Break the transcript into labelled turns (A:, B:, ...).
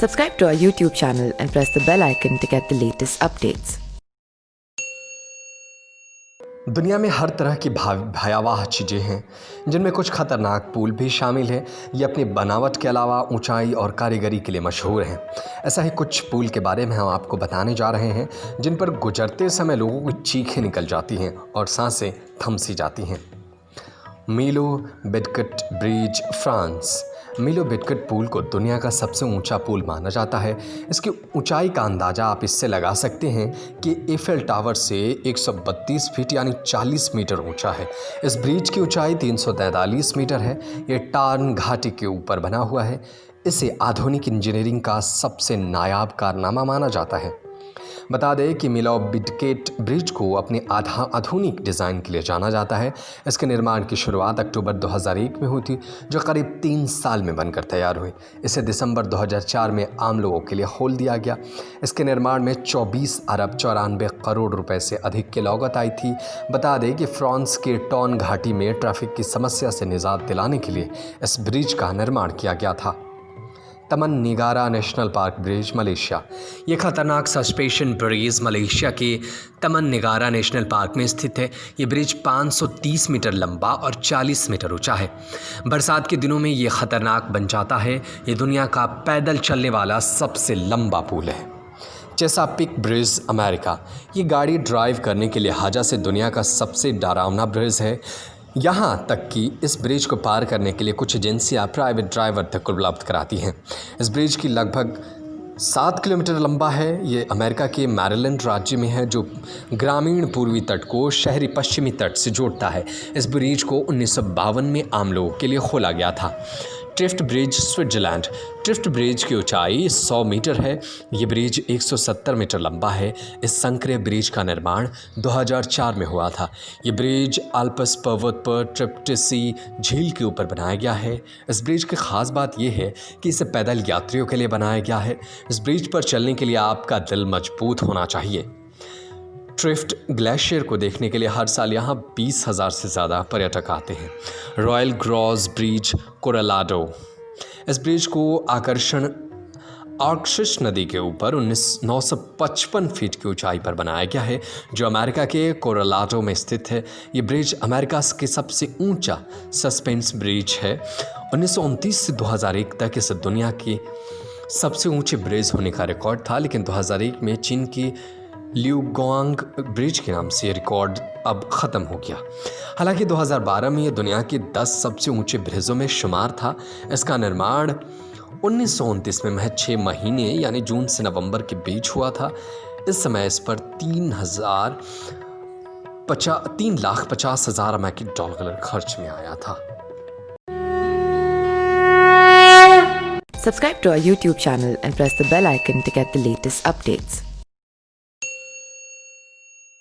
A: Subscribe to our YouTube channel and press the bell icon to get the latest updates.
B: दुनिया में हर तरह की भयावह चीज़ें हैं, जिनमें कुछ खतरनाक पुल भी शामिल हैं। ये अपनी बनावट के अलावा ऊंचाई और कारीगरी के लिए मशहूर हैं। ऐसा ही कुछ पुल के बारे में हम आपको बताने जा रहे हैं, जिन पर गुजरते समय लोगों की चीखें निकल जाती हैं और सांसें थम सी जाती हैं। मीलो बेडकट ब्रिज, फ्रांस। मीलो बेडकट पुल को दुनिया का सबसे ऊंचा पुल माना जाता है। इसकी ऊंचाई का अंदाज़ा आप इससे लगा सकते हैं कि एफेल टावर से 132 फीट यानी 40 मीटर ऊंचा है। इस ब्रिज की ऊंचाई 343 मीटर है। ये टार्न घाटी के ऊपर बना हुआ है। इसे आधुनिक इंजीनियरिंग का सबसे नायाब कारनामा माना जाता है। बता दें कि मीलो बेडकट ब्रिज को अपने आधुनिक डिज़ाइन के लिए जाना जाता है। इसके निर्माण की शुरुआत अक्टूबर 2001 में हुई थी, जो करीब 3 साल में बनकर तैयार हुई। इसे दिसंबर 2004 में आम लोगों के लिए खोल दिया गया। इसके निर्माण में 24 अरब 94 करोड़ रुपए से अधिक की लागत आई थी। बता दें कि फ्रांस के टॉन घाटी में ट्रैफिक की समस्या से निजात दिलाने के लिए इस ब्रिज का निर्माण किया गया था। तमन निगारा नेशनल पार्क ब्रिज, मलेशिया। ये खतरनाक सस्पेंशन ब्रिज मलेशिया के तमन निगारा नेशनल पार्क में स्थित है। ये ब्रिज 530 मीटर लंबा और 40 मीटर ऊंचा है। बरसात के दिनों में ये खतरनाक बन जाता है। ये दुनिया का पैदल चलने वाला सबसे लंबा पुल है। Chesapeake bridge, America. ये गाड़ी ड्राइव करने के लिहाजा से दुनिया का सबसे डरावना ब्रिज है। यहाँ तक कि इस ब्रिज को पार करने के लिए कुछ एजेंसियाँ प्राइवेट ड्राइवर तक उपलब्ध कराती हैं। इस ब्रिज की लगभग 7 किलोमीटर लंबा है। ये अमेरिका के मैरीलैंड राज्य में है, जो ग्रामीण पूर्वी तट को शहरी पश्चिमी तट से जोड़ता है। इस ब्रिज को 1952 में आम लोगों के लिए खोला गया था। ट्रिफ्ट ब्रिज, स्विट्जरलैंड। ट्रिफ्ट ब्रिज की ऊंचाई 100 मीटर है। ये ब्रिज 170 मीटर लंबा है। इस संकरे ब्रिज का निर्माण 2004 में हुआ था। ये ब्रिज अल्पस पर्वत पर ट्रिप्टिसी झील के ऊपर बनाया गया है। इस ब्रिज की ख़ास बात यह है कि इसे पैदल यात्रियों के लिए बनाया गया है। इस ब्रिज पर चलने के लिए आपका दिल मजबूत होना चाहिए। ट्रिफ्ट ग्लेशियर को देखने के लिए हर साल यहाँ 20,000 से ज़्यादा पर्यटक आते हैं। Royal gross bridge, Colorado. इस ब्रिज को आर्कशिश नदी के ऊपर 955 फीट की ऊंचाई पर बनाया गया है, जो अमेरिका के कोलोराडो में स्थित है। ये ब्रिज अमेरिका के सबसे ऊंचा सस्पेंस ब्रिज है। 1929 से 2001 तक इस दुनिया के सबसे ऊंचे ब्रिज होने का रिकॉर्ड था, लेकिन 2001 में चीन की ल्यूगोआंग ब्रिज के नाम से ये रिकॉर्ड अब ख़त्म हो गया। हालांकि 2012 में ये दुनिया के 10 सबसे ऊंचे ब्रिजों में शुमार था। इसका निर्माण 1929 में महज 6 महीने यानी जून से नवंबर के बीच हुआ था। इस समय इस पर 3,50,000 अमेरिकी डॉलर खर्च में आया था।
A: Subscribe to our YouTube channel and press the bell icon to get the latest updates.